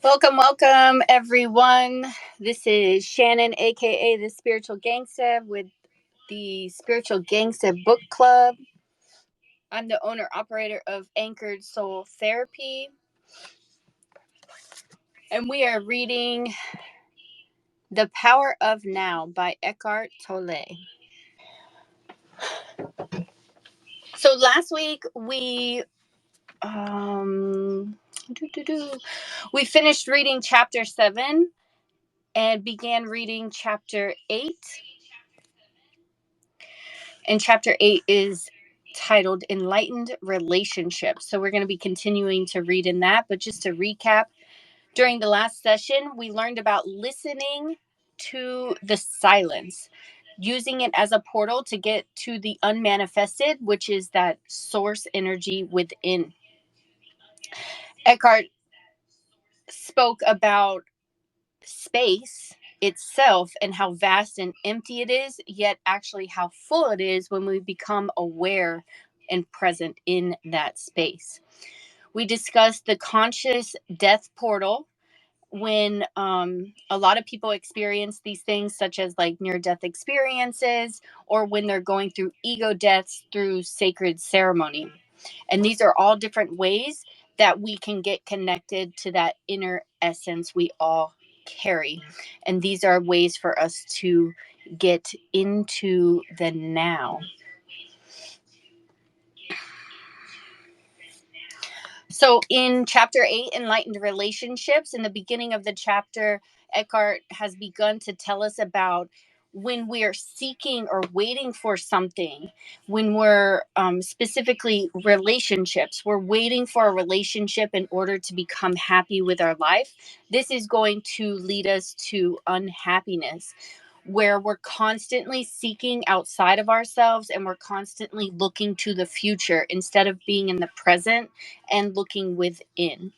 Welcome, welcome, everyone. This is Shannon, aka the Spiritual Gangsta, with the Spiritual Gangsta Book Club. I'm the owner operator of Anchored Soul Therapy, and we are reading The Power of Now by Eckhart Tolle. So last week we we finished reading chapter 7 and began reading chapter 8. And chapter 8 is titled Enlightened Relationships. So we're going to be continuing to read in that. But just to recap, during the last session, we learned about listening to the silence, using it as a portal to get to the unmanifested, which is that source energy within. Eckhart spoke about space itself and how vast and empty it is, yet actually how full it is when we become aware and present in that space. We discussed the conscious death portal when a lot of people experience these things, such as like near-death experiences, or when they're going through ego deaths through sacred ceremony. And these are all different ways that we can get connected to that inner essence we all carry. And these are ways for us to get into the now. So in chapter 8, Enlightened Relationships, in the beginning of the chapter, Eckhart has begun to tell us about when we are seeking or waiting for something, when we're specifically relationships, we're waiting for a relationship in order to become happy with our life. This is going to lead us to unhappiness, where we're constantly seeking outside of ourselves and we're constantly looking to the future instead of being in the present and looking within.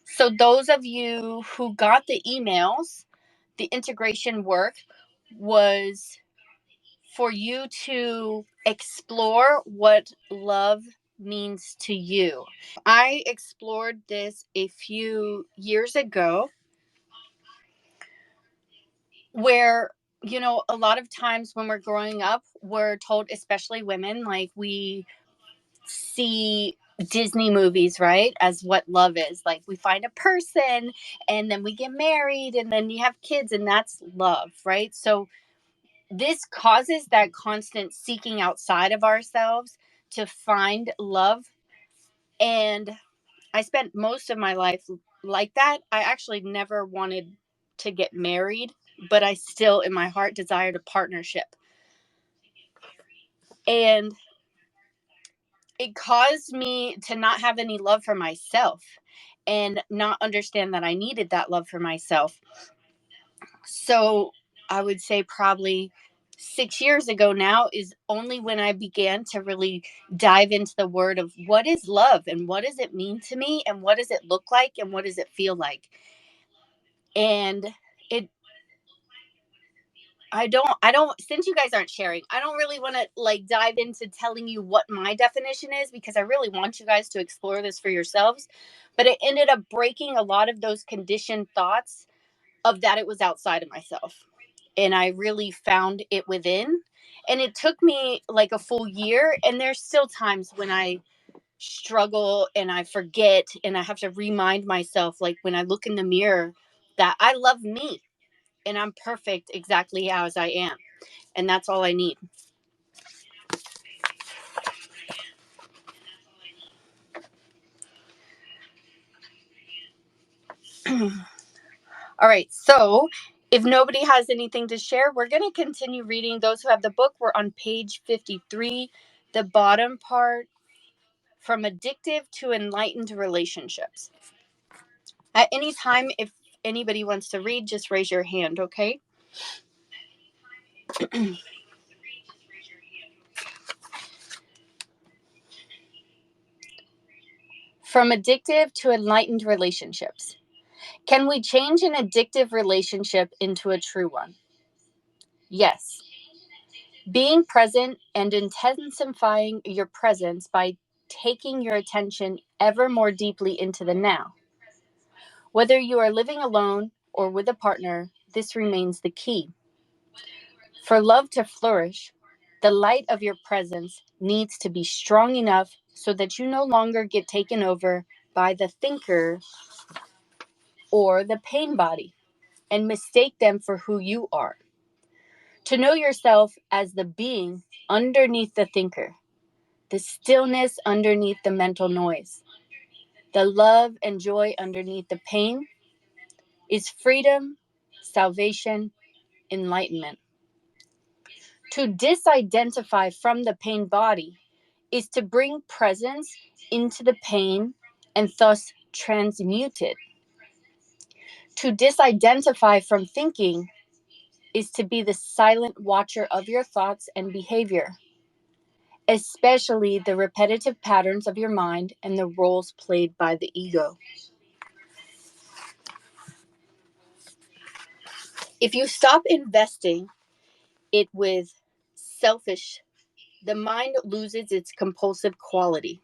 So those of you who got the emails, the integration work was for you to explore what love means to you. I explored this a few years ago, where a lot of times when we're growing up, we're told, especially women, like we see Disney movies, right, as what love is. Like we find a person and then we get married and then you have kids and that's love, right? So this causes that constant seeking outside of ourselves to find love. And I spent most of my life like that. I actually never wanted to get married, but I still in my heart desired a partnership. And it caused me to not have any love for myself and not understand that I needed that love for myself. So I would say probably 6 years ago now is only when I began to really dive into the word of what is love and what does it mean to me and what does it look like and what does it feel like. And I don't, since you guys aren't sharing, I don't really want to like dive into telling you what my definition is, because I really want you guys to explore this for yourselves. But it ended up breaking a lot of those conditioned thoughts of that it was outside of myself. And I really found it within. And it took me like a full year. And there's still times when I struggle and I forget and I have to remind myself, like when I look in the mirror, that I love me and I'm perfect exactly as I am. And that's all I need. All right. So if nobody has anything to share, we're going to continue reading. Those who have the book, we're on page 53, the bottom part, From Addictive to Enlightened Relationships. At any time, if anybody wants to read, just raise your hand, okay? From Addictive to Enlightened Relationships. Can we change an addictive relationship into a true one? Yes. Being present and intensifying your presence by taking your attention ever more deeply into the now. Whether you are living alone or with a partner, this remains the key. For love to flourish, the light of your presence needs to be strong enough so that you no longer get taken over by the thinker or the pain body and mistake them for who you are. To know yourself as the being underneath the thinker, the stillness underneath the mental noise, the love and joy underneath the pain is freedom, salvation, enlightenment. To disidentify from the pain body is to bring presence into the pain and thus transmute it. To disidentify from thinking is to be the silent watcher of your thoughts and behavior, especially the repetitive patterns of your mind and the roles played by the ego. If you stop investing it with selfish, the mind loses its compulsive quality,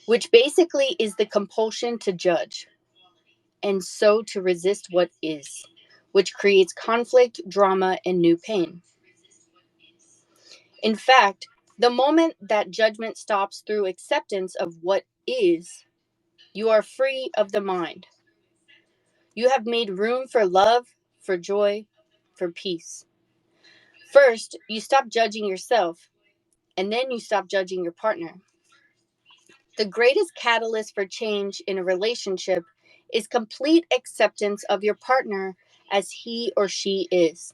which basically is the compulsion to judge and so to resist what is, which creates conflict, drama, and new pain. In fact, the moment that judgment stops through acceptance of what is, you are free of the mind. You have made room for love, for joy, for peace. First, you stop judging yourself, and then you stop judging your partner. The greatest catalyst for change in a relationship is complete acceptance of your partner as he or she is,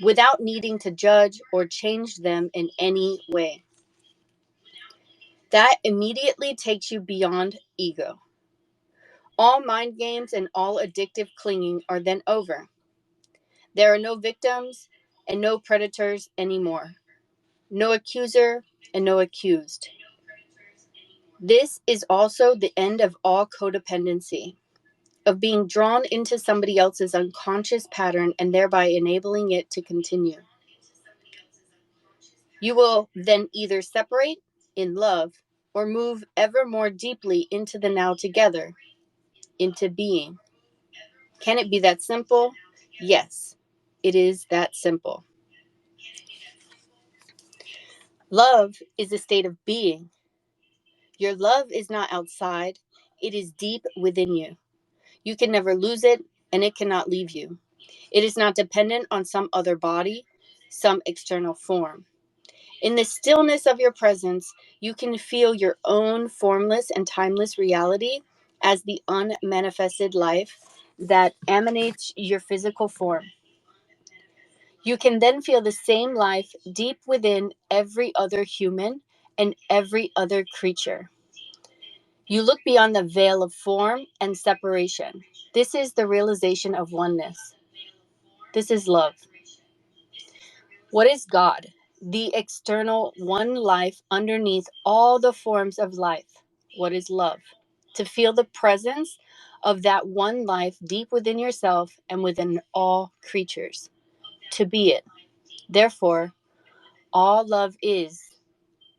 without needing to judge or change them in any way. That immediately takes you beyond ego. All mind games and all addictive clinging are then over. There are no victims and no predators anymore. No accuser and no accused. This is also the end of all codependency, of being drawn into somebody else's unconscious pattern and thereby enabling it to continue. You will then either separate in love or move ever more deeply into the now together, into being. Can it be that simple? Yes, it is that simple. Love is a state of being. Your love is not outside, it is deep within you. You can never lose it, and it cannot leave you. It is not dependent on some other body, some external form. In the stillness of your presence, you can feel your own formless and timeless reality as the unmanifested life that emanates your physical form. You can then feel the same life deep within every other human and every other creature. You look beyond the veil of form and separation. This is the realization of oneness. This is love. What is God? The external one life underneath all the forms of life. What is love? To feel the presence of that one life deep within yourself and within all creatures. To be it. Therefore, all love is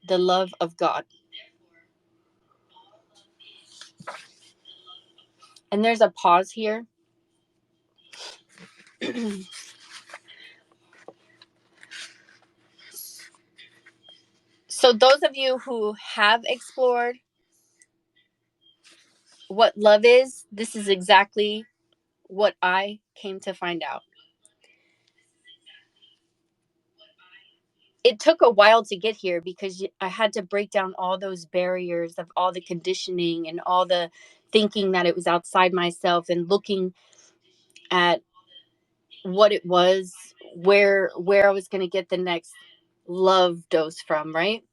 the love of God. And there's a pause here. So those of you who have explored what love is, this is exactly what I came to find out. It took a while to get here because I had to break down all those barriers of all the conditioning and all the thinking that it was outside myself and looking at what it was, where I was going to get the next love dose from, right?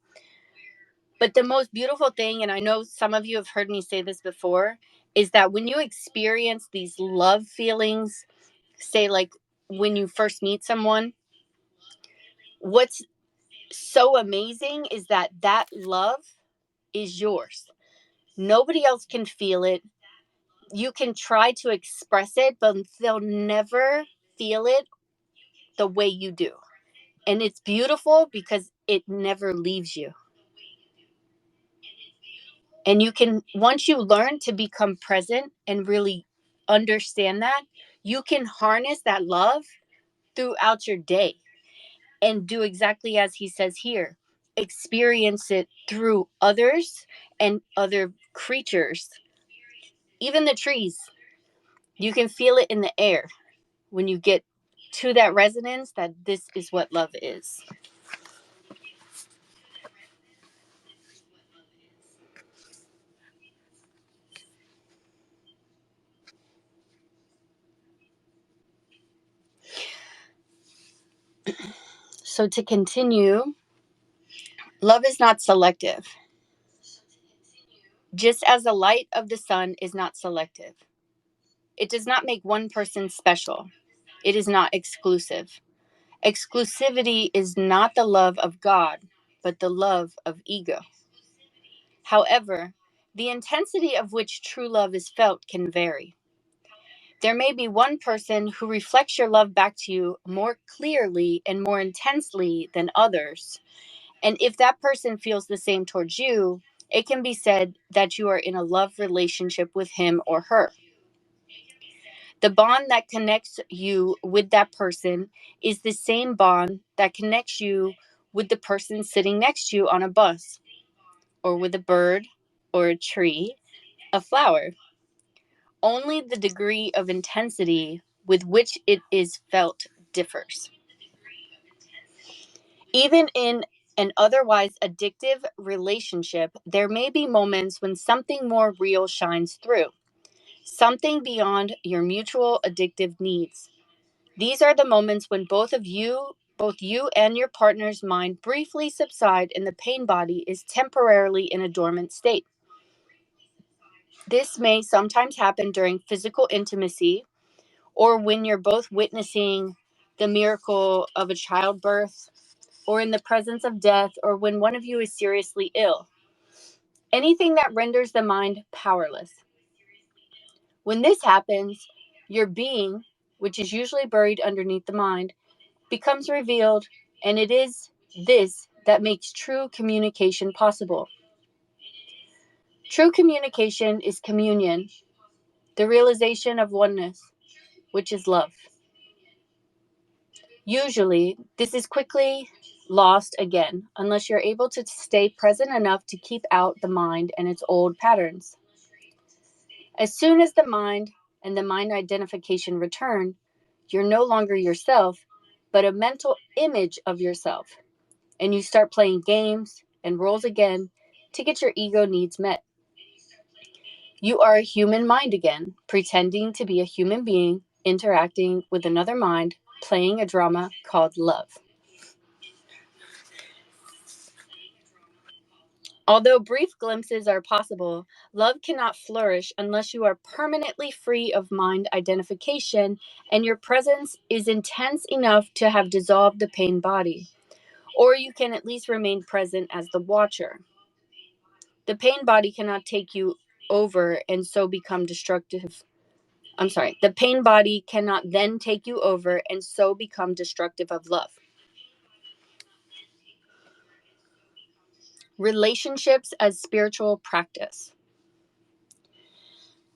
But the most beautiful thing, and I know some of you have heard me say this before, is that when you experience these love feelings, say like when you first meet someone, what's so amazing is that that love is yours. Nobody else can feel it. You can try to express it, but they'll never feel it the way you do. And it's beautiful because it never leaves you. And you can, once you learn to become present and really understand that, you can harness that love throughout your day and do exactly as he says here. Experience it through others and other creatures, even the trees. You can feel it in the air when you get to that resonance that this is what love is. So to continue, love is not selective. Just as the light of the sun is not selective. It does not make one person special. It is not exclusive. Exclusivity is not the love of God, but the love of ego. However, the intensity of which true love is felt can vary. There may be one person who reflects your love back to you more clearly and more intensely than others. And if that person feels the same towards you, it can be said that you are in a love relationship with him or her. The bond that connects you with that person is the same bond that connects you with the person sitting next to you on a bus, or with a bird, or a tree, a flower. Only the degree of intensity with which it is felt differs. Even in an otherwise addictive relationship, there may be moments when something more real shines through, something beyond your mutual addictive needs. These are the moments when both you and your partner's mind briefly subside and the pain body is temporarily in a dormant state. This may sometimes happen during physical intimacy or when you're both witnessing the miracle of a childbirth or in the presence of death or when one of you is seriously ill. Anything that renders the mind powerless. When this happens, your being, which is usually buried underneath the mind, becomes revealed, and it is this that makes true communication possible. True communication is communion, the realization of oneness, which is love. Usually, this is quickly lost again unless you're able to stay present enough to keep out the mind and its old patterns. As soon as the mind and the mind identification return, you're no longer yourself, but a mental image of yourself. And you start playing games and roles again to get your ego needs met. You are a human mind again, pretending to be a human being, interacting with another mind, playing a drama called love. Although brief glimpses are possible, love cannot flourish unless you are permanently free of mind identification and your presence is intense enough to have dissolved the pain body. Or you can at least remain present as the watcher. The pain body cannot take you over and so become destructive. The pain body cannot then take you over and so become destructive of love. Relationships as spiritual practice.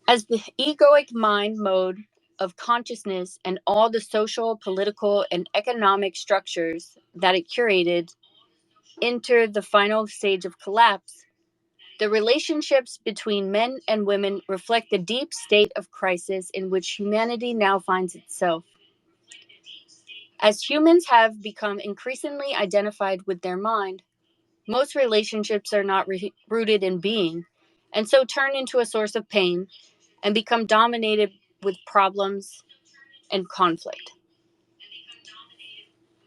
As the egoic mind mode of consciousness and all the social, political, and economic structures that it curated enter the final stage of collapse, the relationships between men and women reflect the deep state of crisis in which humanity now finds itself. As humans have become increasingly identified with their mind, most relationships are not rooted in being, and so turn into a source of pain and become dominated with problems and conflict.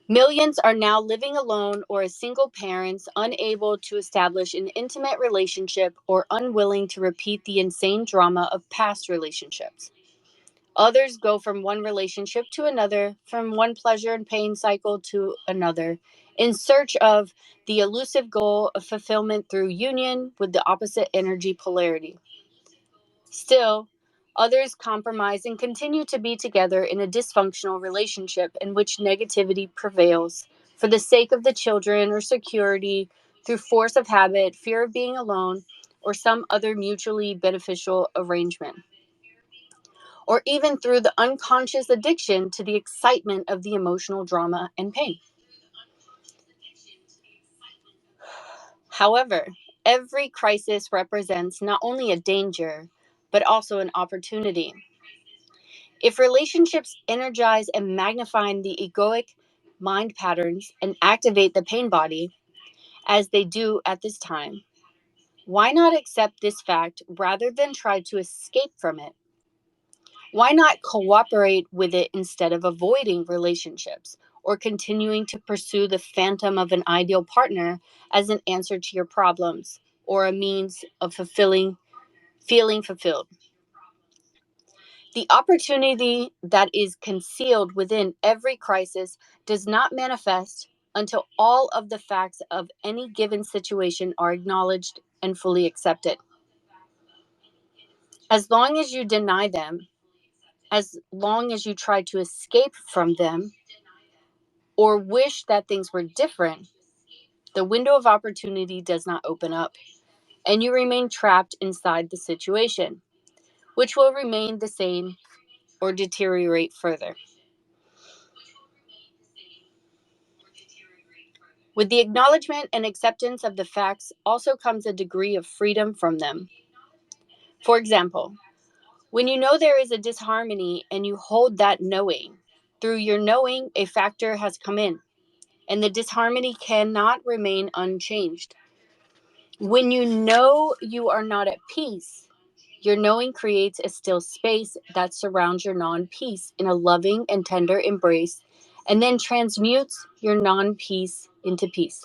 Millions are now living alone or as single parents, unable to establish an intimate relationship or unwilling to repeat the insane drama of past relationships. Others go from one relationship to another, from one pleasure and pain cycle to another, in search of the elusive goal of fulfillment through union with the opposite energy polarity. Still, others compromise and continue to be together in a dysfunctional relationship in which negativity prevails for the sake of the children or security through force of habit, fear of being alone, or some other mutually beneficial arrangement. or even through the unconscious addiction to the excitement of the emotional drama and pain. However, every crisis represents not only a danger, but also an opportunity. If relationships energize and magnify the egoic mind patterns and activate the pain body, as they do at this time, why not accept this fact rather than try to escape from it? Why not cooperate with it instead of avoiding relationships or continuing to pursue the phantom of an ideal partner as an answer to your problems or a means of feeling fulfilled? The opportunity that is concealed within every crisis does not manifest until all of the facts of any given situation are acknowledged and fully accepted. As long as you deny them, as long as you try to escape from them or wish that things were different, the window of opportunity does not open up, and you remain trapped inside the situation, which will remain the same or deteriorate further. With the acknowledgement and acceptance of the facts also comes a degree of freedom from them. For example, when you know there is a disharmony and you hold that knowing, through your knowing, a factor has come in, and the disharmony cannot remain unchanged. When you know you are not at peace, your knowing creates a still space that surrounds your non peace in a loving and tender embrace, and then transmutes your non peace into peace.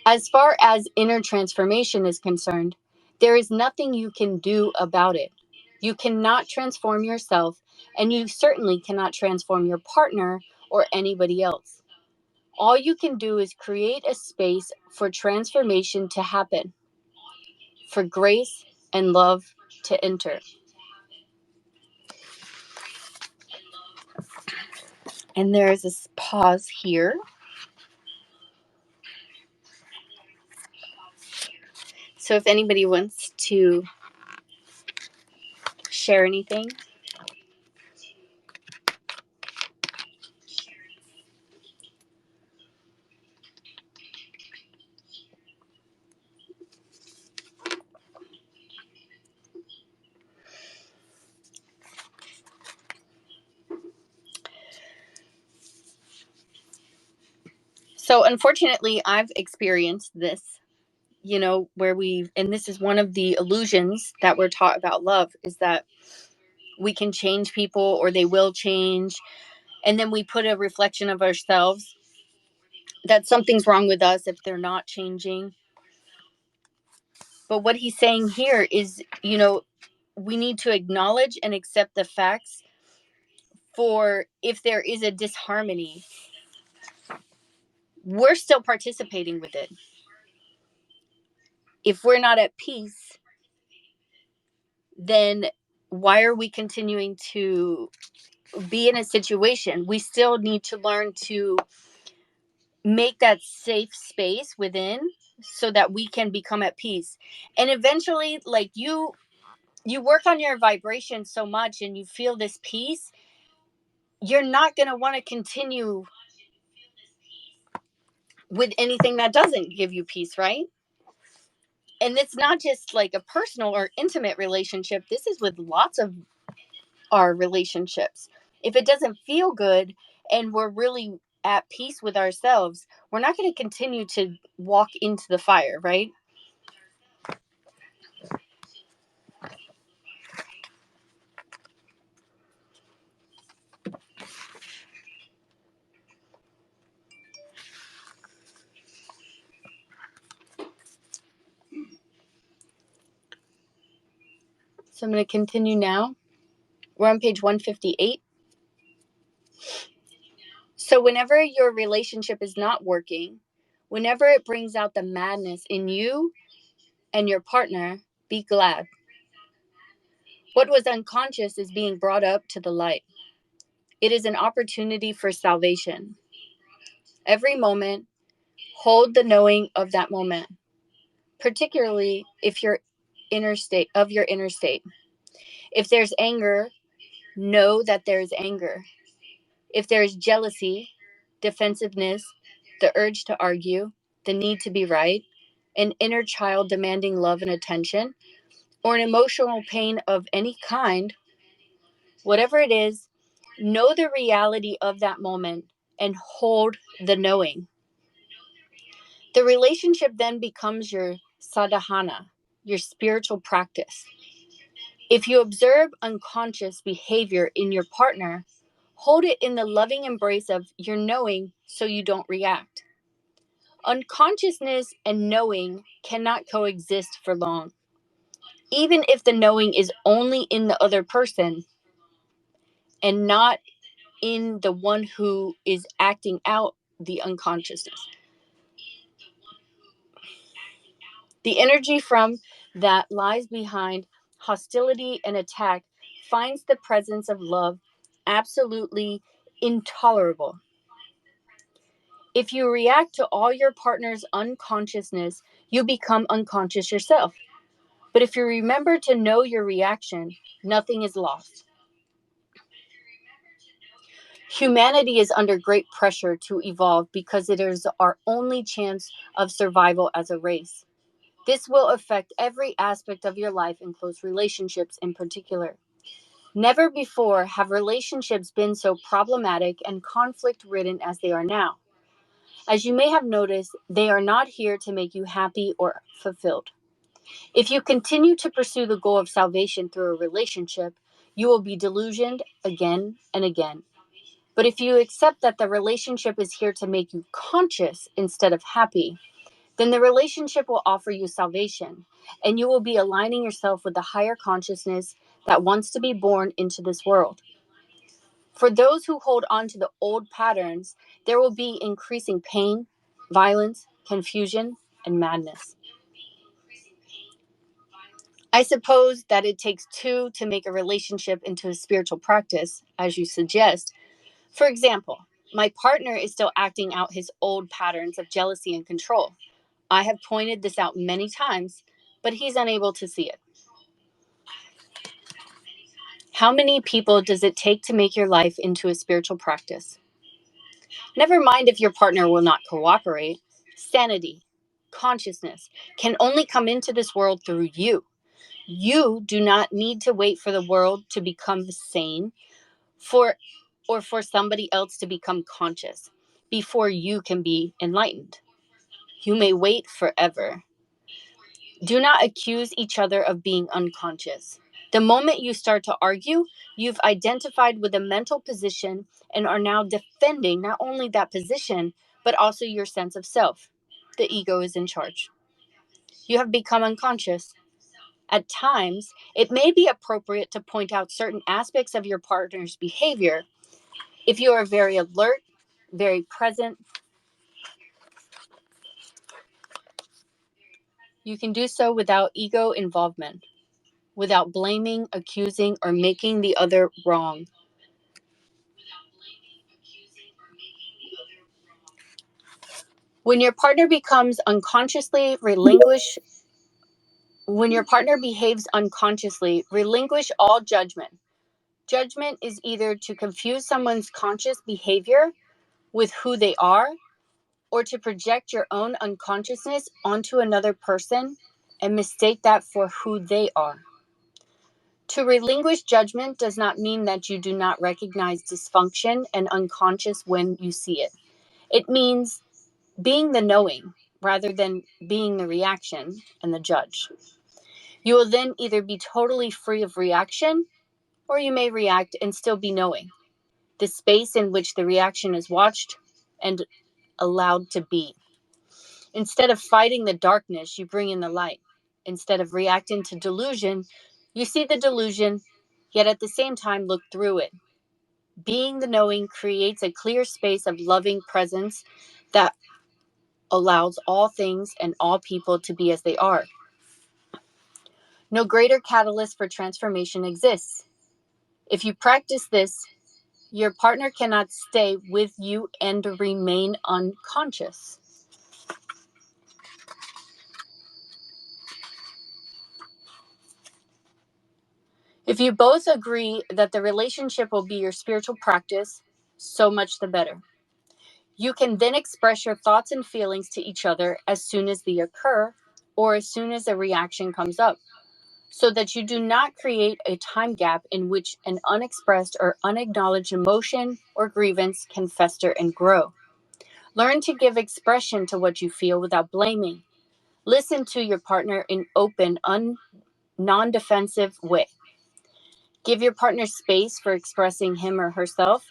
As far as inner transformation is concerned, there is nothing you can do about it. You cannot transform yourself, and you certainly cannot transform your partner or anybody else. All you can do is create a space for transformation to happen, for grace and love to enter. And there is this pause here. So if anybody wants to share anything. So unfortunately, I've experienced this, where and this is one of the illusions that we're taught about love, is that we can change people or they will change. And then we put a reflection of ourselves that something's wrong with us if they're not changing. But what he's saying here is, we need to acknowledge and accept the facts for if there is a disharmony, we're still participating with it. If we're not at peace, then why are we continuing to be in a situation? We still need to learn to make that safe space within so that we can become at peace. And eventually, like you work on your vibration so much and you feel this peace, you're not going to want to continue with anything that doesn't give you peace, right? And it's not just like a personal or intimate relationship. This is with lots of our relationships. If it doesn't feel good and we're really at peace with ourselves, we're not going to continue to walk into the fire, right? So I'm going to continue now. We're on page 158. So whenever your relationship is not working, whenever it brings out the madness in you and your partner, be glad. What was unconscious is being brought up to the light. It is an opportunity for salvation. Every moment, hold the knowing of that moment, particularly if your inner state. If there's anger, know that there is anger. If there is jealousy, defensiveness, the urge to argue, the need to be right, an inner child demanding love and attention, or an emotional pain of any kind, whatever it is, know the reality of that moment and hold the knowing. The relationship then becomes your sadhana, your spiritual practice. If you observe unconscious behavior in your partner, hold it in the loving embrace of your knowing so you don't react. Unconsciousness and knowing cannot coexist for long. Even if the knowing is only in the other person and not in the one who is acting out the unconsciousness. The energy from that lies behind hostility and attack finds the presence of love absolutely intolerable. If you react to all your partner's unconsciousness, you become unconscious yourself. But if you remember to know your reaction, nothing is lost. Humanity is under great pressure to evolve because it is our only chance of survival as a race. This will affect every aspect of your life and close relationships in particular. Never before have relationships been so problematic and conflict-ridden as they are now. As you may have noticed, they are not here to make you happy or fulfilled. If you continue to pursue the goal of salvation through a relationship, you will be delusioned again and again. But if you accept that the relationship is here to make you conscious instead of happy, then the relationship will offer you salvation, and you will be aligning yourself with the higher consciousness that wants to be born into this world. For those who hold on to the old patterns, there will be increasing pain, violence, confusion, and madness. I suppose that it takes two to make a relationship into a spiritual practice, as you suggest. For example, my partner is still acting out his old patterns of jealousy and control. I have pointed this out many times, but he's unable to see it. How many people does it take to make your life into a spiritual practice? Never mind if your partner will not cooperate. Sanity, consciousness, can only come into this world through you. You do not need to wait for the world to become sane or for somebody else to become conscious before you can be enlightened. You may wait forever. Do not accuse each other of being unconscious. The moment you start to argue, you've identified with a mental position and are now defending not only that position, but also your sense of self. The ego is in charge. You have become unconscious. At times, it may be appropriate to point out certain aspects of your partner's behavior. If you are very alert, very present, you can do so without ego involvement, without blaming, accusing, or making the other wrong. When your partner becomes unconsciously relinquish, when your partner behaves unconsciously, relinquish all judgment. Judgment is either to confuse someone's conscious behavior with who they are, or to project your own unconsciousness onto another person and mistake that for who they are. To relinquish judgment does not mean that you do not recognize dysfunction and unconscious when you see it. It means being the knowing rather than being the reaction and the judge. You will then either be totally free of reaction, or you may react and still be knowing. The space in which the reaction is watched and allowed to be. Instead of fighting the darkness, you bring in the light. Instead of reacting to delusion, you see the delusion, yet at the same time look through it. Being the knowing creates a clear space of loving presence that allows all things and all people to be as they are. No greater catalyst for transformation exists. If you practice this, your partner cannot stay with you and remain unconscious. If you both agree that the relationship will be your spiritual practice, so much the better. You can then express your thoughts and feelings to each other as soon as they occur or as soon as a reaction comes up, so that you do not create a time gap in which an unexpressed or unacknowledged emotion or grievance can fester and grow. Learn to give expression to what you feel without blaming. Listen to your partner in open, non defensive way. Give your partner space for expressing him or herself.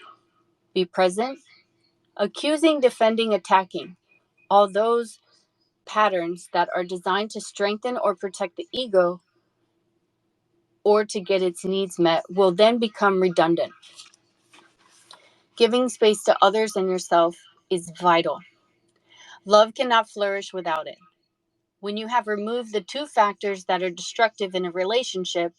Be present. Accusing, defending, attacking. All those patterns that are designed to strengthen or protect the ego or to get its needs met will then become redundant. Giving space to others and yourself is vital. Love cannot flourish without it. When you have removed the two factors that are destructive in a relationship,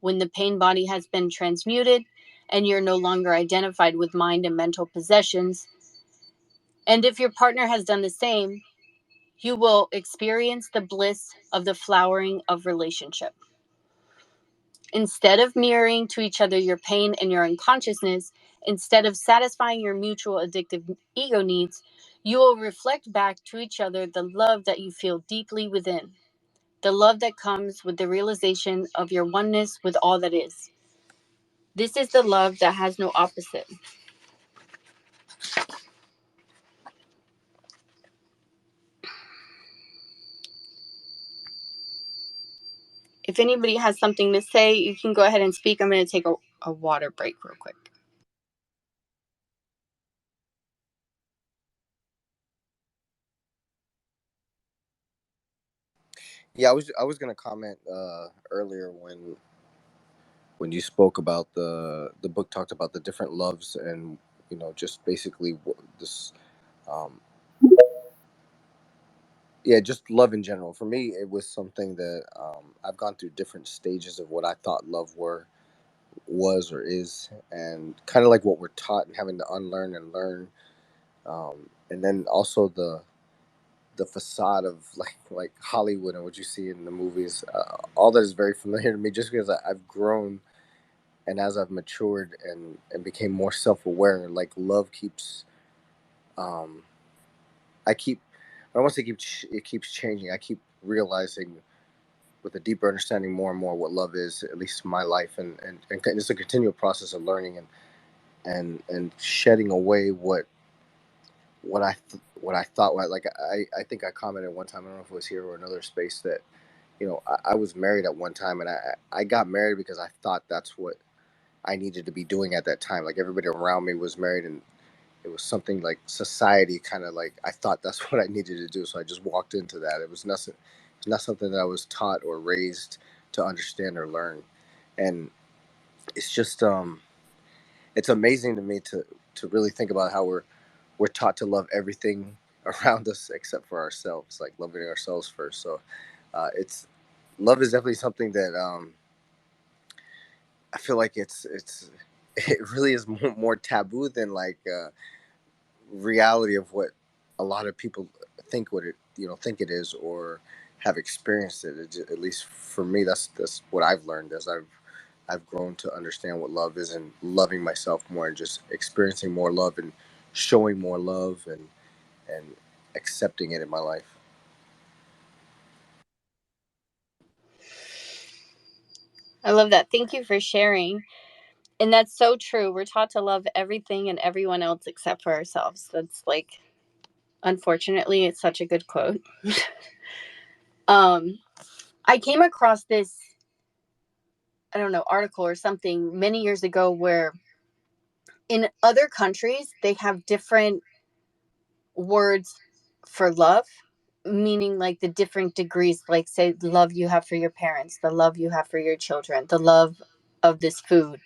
when the pain body has been transmuted and you're no longer identified with mind and mental possessions, and if your partner has done the same, you will experience the bliss of the flowering of relationship. Instead of mirroring to each other your pain and your unconsciousness, instead of satisfying your mutual addictive ego needs, you will reflect back to each other the love that you feel deeply within, the love that comes with the realization of your oneness with all that is. This is the love that has no opposite. If anybody has something to say, you can go ahead and speak. I'm going to take a water break real quick. Yeah, I was gonna comment earlier when you spoke about the book talked about the different loves and just basically this um, yeah, just love in general. For me, it was something that I've gone through different stages of what I thought love was or is, and kind of like what we're taught and having to unlearn and learn, and then also the facade of like Hollywood and what you see in the movies. All that is very familiar to me, just because I've grown and as I've matured and became more self aware. Like love keeps, um, I keep. I don't want to say it keeps changing. I keep realizing with a deeper understanding more and more what love is, at least in my life, and it's a continual process of learning and shedding away what I thought. Like I think I commented one time. I don't know if it was here or another space that I was married at one time, and I got married because I thought that's what I needed to be doing at that time. Like everybody around me was married, and it was something like society kind of like I thought that's what I needed to do. So I just walked into that. It was nothing. It's not something that I was taught or raised to understand or learn. And it's just it's amazing to me to really think about how we're taught to love everything around us except for ourselves, like loving ourselves first. So it's love is definitely something that I feel like it's it really is more taboo than like reality of what a lot of people think what it think it is or have experienced it. At least for me, that's what I've learned as I've grown to understand what love is and loving myself more and just experiencing more love and showing more love and accepting it in my life. I love that. Thank you for sharing. And that's so true. We're taught to love everything and everyone else except for ourselves. That's like, unfortunately, it's such a good quote. um, I came across this, I don't know, article or something many years ago where in other countries they have different words for love, meaning like the different degrees, like say the love you have for your parents, the love you have for your children, the love of this food.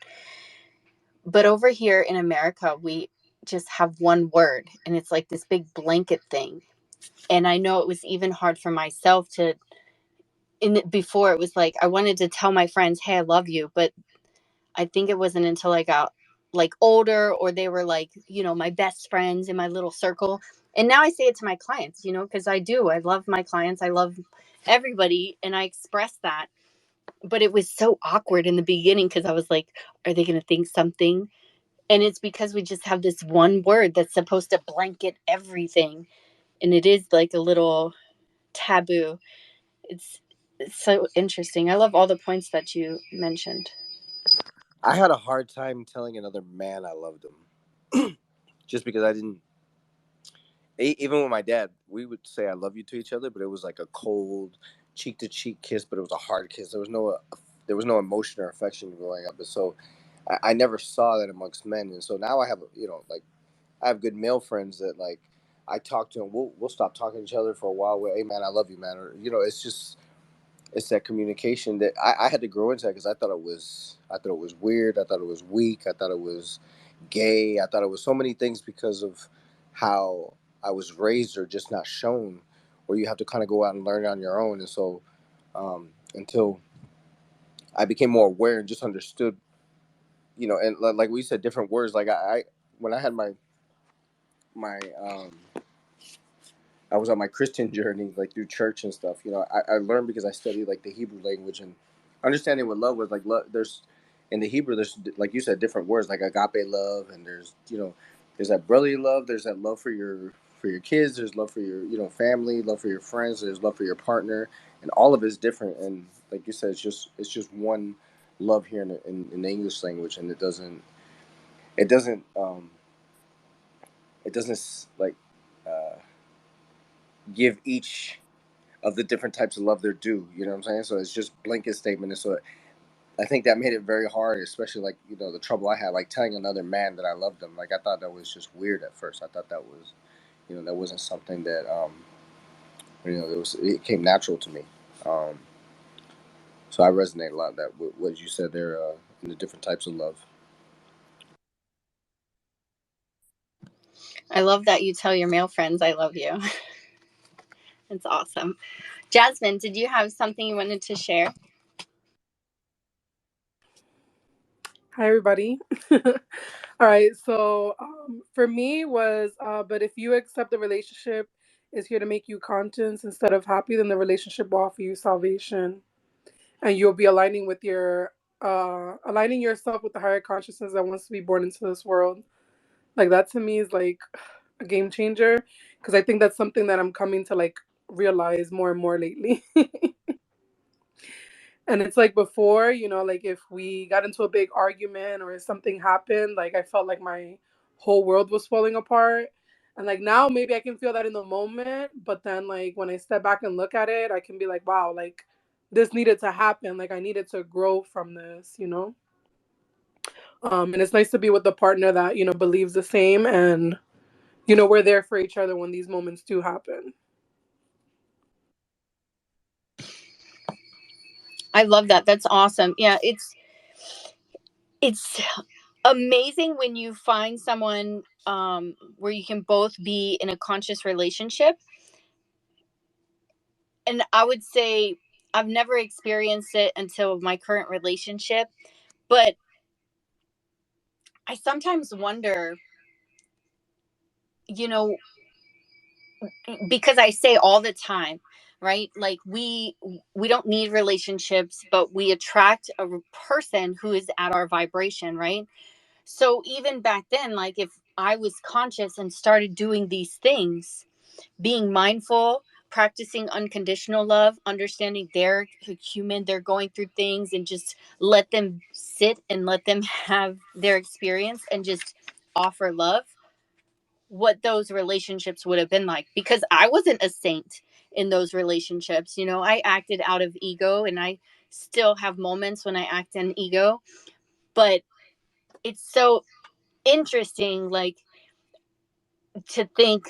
But over here in America, we just have one word and it's like this big blanket thing. And I know it was even hard for myself to before it was like I wanted to tell my friends, "Hey, I love you," but I think it wasn't until I got like older or they were like, my best friends in my little circle. And now I say it to my clients, because I do. I love my clients. I love everybody and I express that. but it was so awkward in the beginning because I was like, are they going to think something? And it's because we just have this one word that's supposed to blanket everything. And it is like a little taboo. It's, it's so interesting. I love all the points that you mentioned. I had a hard time telling another man I loved him, just because I didn't. Even with my dad, we would say "I love you" to each other, but it was like a cold, cheek to cheek kiss, but it was a hard kiss. There was no emotion or affection growing up, and so I never saw that amongst men. And so now I have, like I have good male friends that like I talk to, and we'll stop talking to each other for a while. Where, hey man, I love you, man, or it's just it's that communication that I had to grow into, because I thought it was weird. I thought it was weak. I thought it was gay. I thought it was so many things because of how I was raised or just not shown, where you have to kind of go out and learn on your own. And so until I became more aware and just understood, and like we said, different words. Like I when I had my I was on my Christian journey, like through church and stuff. I learned because I studied like the Hebrew language, and understanding what love was like. Love, there's in the Hebrew, there's, like you said, different words like agape love, and there's that brotherly love. There's that love for your kids. There's love for your family, love for your friends. There's love for your partner, and all of it's different. And like you said, it's just one love here in the English language, and it doesn't like uh, give each of the different types of love they're due. You know what I'm saying? So it's just blanket statement. And so I think that made it very hard, especially like, the trouble I had, like telling another man that I loved them. Like I thought that was just weird at first. I thought that was, that wasn't something that, it came natural to me. Um, so I resonate a lot that with what you said there, in the different types of love. I love that you tell your male friends I love you. It's awesome. Jasmine, did you have something you wanted to share? Hi, everybody. All right. So, for me was, but if you accept the relationship is here to make you conscious instead of happy, then the relationship will offer you salvation, and you'll be aligning yourself with the higher consciousness that wants to be born into this world. Like that to me is like a game changer, because I think that's something that I'm coming to like realize more and more lately. And it's like before, like if we got into a big argument or if something happened, like I felt like my whole world was falling apart. And like now maybe I can feel that in the moment, but then like when I step back and look at it, I can be like, wow, like this needed to happen. Like I needed to grow from this. And it's nice to be with a partner that, believes the same, and we're there for each other when these moments do happen. I love that. That's awesome. Yeah, it's amazing when you find someone where you can both be in a conscious relationship. And I would say I've never experienced it until my current relationship, but I sometimes wonder, you know, because I say all the time, right? Like we don't need relationships, but we attract a person who is at our vibration, right? So even back then, like if I was conscious and started doing these things, being mindful, practicing unconditional love, understanding they're human, they're going through things, and just let them sit and let them have their experience and just offer love, what those relationships would have been like. Because I wasn't a saint in those relationships. I acted out of ego, and I still have moments when I act in ego, but it's so interesting, like, to think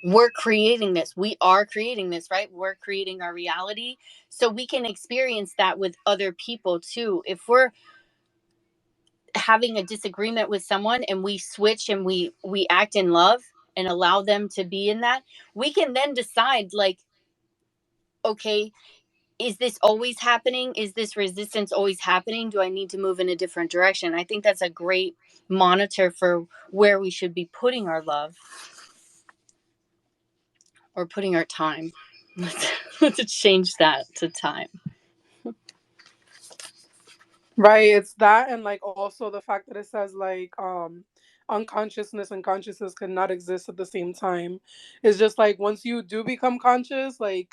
we're creating this. We are creating this, right? We're creating our reality. So we can experience that with other people too. If we're having a disagreement with someone and we switch and we act in love and allow them to be in that, we can then decide, like, okay, is this always happening? Is this resistance always happening? Do I need to move in a different direction? I think that's a great monitor for where we should be putting our love or putting our time. Let's change that to time. Right, it's that, and like also the fact that it says like unconsciousness and consciousness cannot exist at the same time. It's just like once you do become conscious, like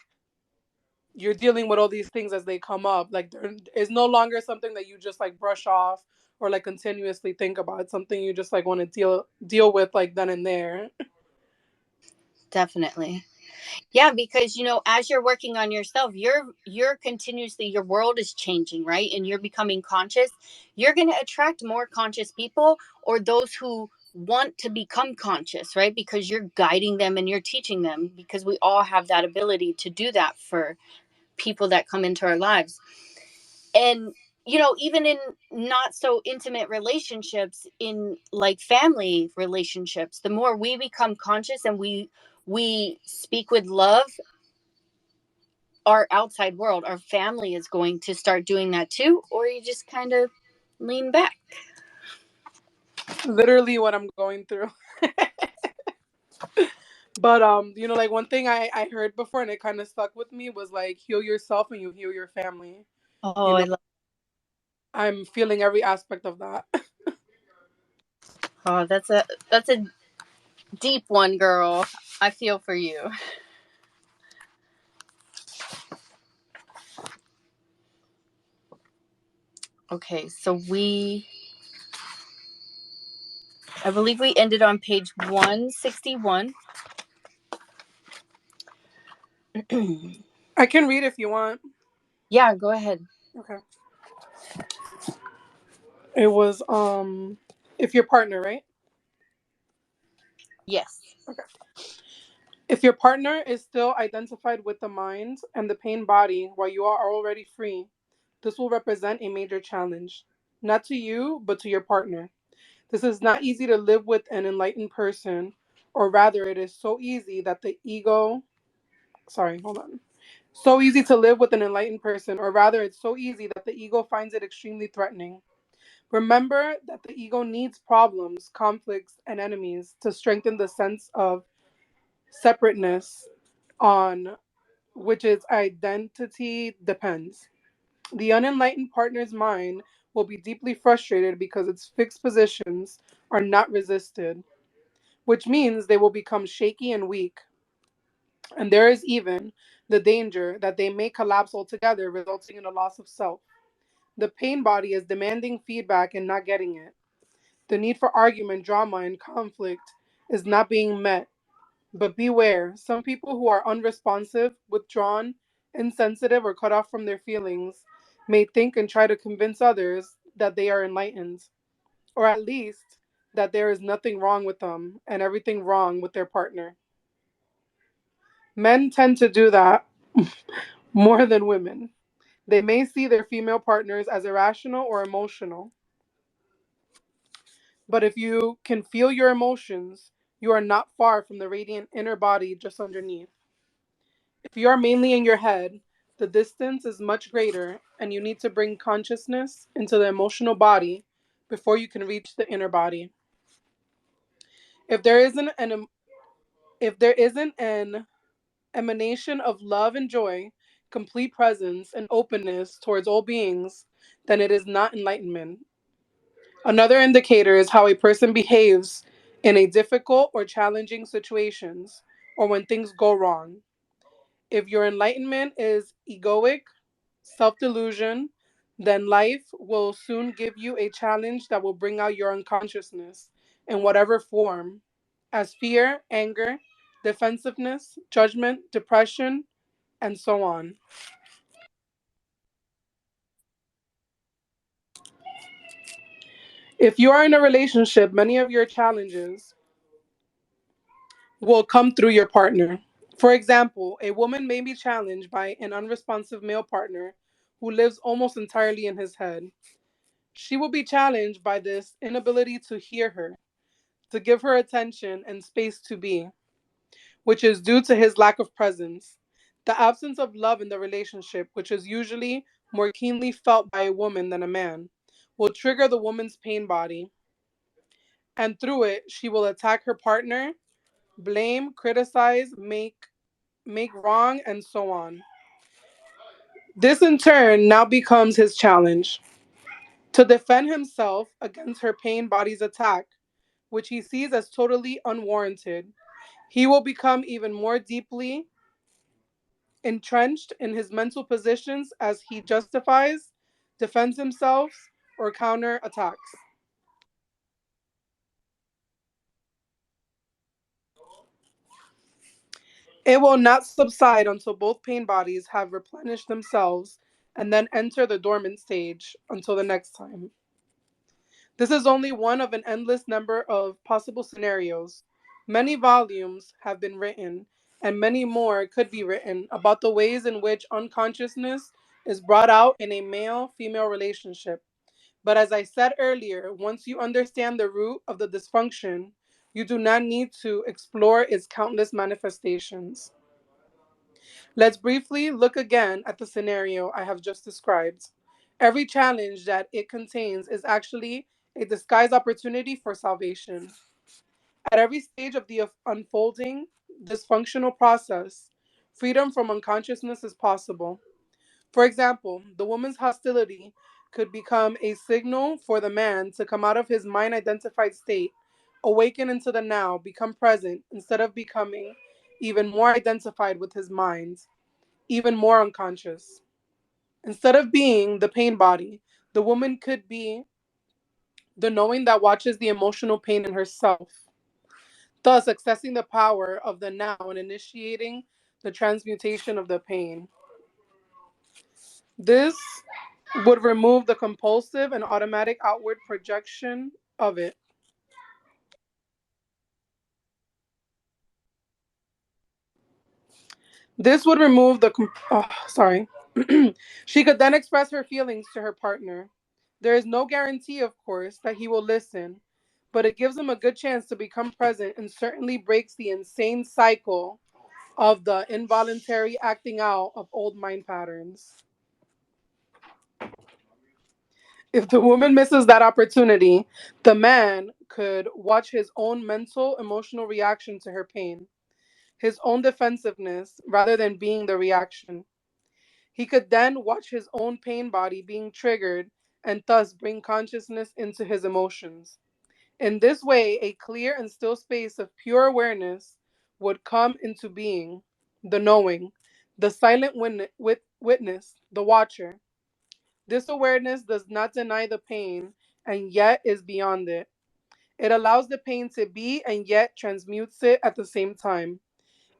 you're dealing with all these things as they come up. Like there is no longer something that you just like brush off or like continuously think about. It's something you just like want to deal with like then and there. Definitely. Yeah, because as you're working on yourself, you're continuously, your world is changing, right? And you're becoming conscious. You're going to attract more conscious people, or those who want to become conscious, right? Because you're guiding them and you're teaching them, because we all have that ability to do that for people that come into our lives. And even in not so intimate relationships, in like family relationships, the more we become conscious and we speak with love, our outside world, our family is going to start doing that too, or you just kind of lean back. Literally what I'm going through. But like one thing I heard before and it kind of stuck with me was like heal yourself and you heal your family. Oh, You I know, love. I'm feeling every aspect of that. Oh, that's a deep one, girl. I feel for you. Okay, so I believe we ended on page 161. I can read if you want. Yeah, go ahead. Okay. It was if your partner, right? Yes. Okay. If your partner is still identified with the mind and the pain body while you are already free, this will represent a major challenge. Not to you, but to your partner. This is not easy to live with an enlightened person, or rather, it is so easy that the ego. Sorry, hold on. So easy to live with an enlightened person, or rather, it's so easy that the ego finds it extremely threatening. Remember that the ego needs problems, conflicts, and enemies to strengthen the sense of separateness on which its identity depends. The unenlightened partner's mind will be deeply frustrated because its fixed positions are not resisted, which means they will become shaky and weak. And there is even the danger that they may collapse altogether, resulting in a loss of self. The pain body is demanding feedback and not getting it. The need for argument, drama, and conflict is not being met. But beware, some people who are unresponsive, withdrawn, insensitive, or cut off from their feelings may think and try to convince others that they are enlightened, or at least that there is nothing wrong with them and everything wrong with their partner. Men tend to do that more than women. They may see their female partners as irrational or emotional, but if you can feel your emotions, you are not far from the radiant inner body just underneath. If you are mainly in your head, the distance is much greater, and you need to bring consciousness into the emotional body before you can reach the inner body. If there isn't an if there isn't an emanation of love and joy, complete presence and openness towards all beings, then it is not enlightenment. Another indicator is how a person behaves in a difficult or challenging situations or when things go wrong. If your enlightenment is egoic, self delusion, then life will soon give you a challenge that will bring out your unconsciousness in whatever form, as fear, anger, defensiveness, judgment, depression, and so on. If you are in a relationship, many of your challenges will come through your partner. For example, a woman may be challenged by an unresponsive male partner who lives almost entirely in his head. She will be challenged by this inability to hear her, to give her attention and space to be, which is due to his lack of presence. The absence of love in the relationship, which is usually more keenly felt by a woman than a man, will trigger the woman's pain body, and through it, she will attack her partner, blame, criticize, make wrong, and so on. This in turn now becomes his challenge. to defend himself against her pain body's attack, which he sees as totally unwarranted. He will become even more deeply entrenched in his mental positions as he justifies, defends himself, or counter attacks. It will not subside until both pain bodies have replenished themselves and then enter the dormant stage until the next time. This is only one of an endless number of possible scenarios. Many volumes have been written, and many more could be written about the ways in which unconsciousness is brought out in a male female relationship. But as I said earlier, once you understand the root of the dysfunction, you do not need to explore its countless manifestations. Let's briefly look again at the scenario I have just described. Every challenge that it contains is actually a disguised opportunity for salvation. At every stage of the unfolding dysfunctional process, freedom from unconsciousness is possible. For example, the woman's hostility could become a signal for the man to come out of his mind identified state, awaken into the now, become present, instead of becoming even more identified with his mind, even more unconscious. Instead of being the pain body, the woman could be the knowing that watches the emotional pain in herself, thus accessing the power of the now and initiating the transmutation of the pain. This would remove the compulsive and automatic outward projection of it. This would remove the sorry. She could then express her feelings to her partner. There is no guarantee, of course, that he will listen, but it gives him a good chance to become present and certainly breaks the insane cycle of the involuntary acting out of old mind patterns. If the woman misses that opportunity, the man could watch his own mental, emotional reaction to her pain, his own defensiveness, rather than being the reaction. He could then watch his own pain body being triggered and thus bring consciousness into his emotions. In this way, a clear and still space of pure awareness would come into being, the knowing, the silent witness, the watcher. This awareness does not deny the pain and yet is beyond it. It allows the pain to be and yet transmutes it at the same time.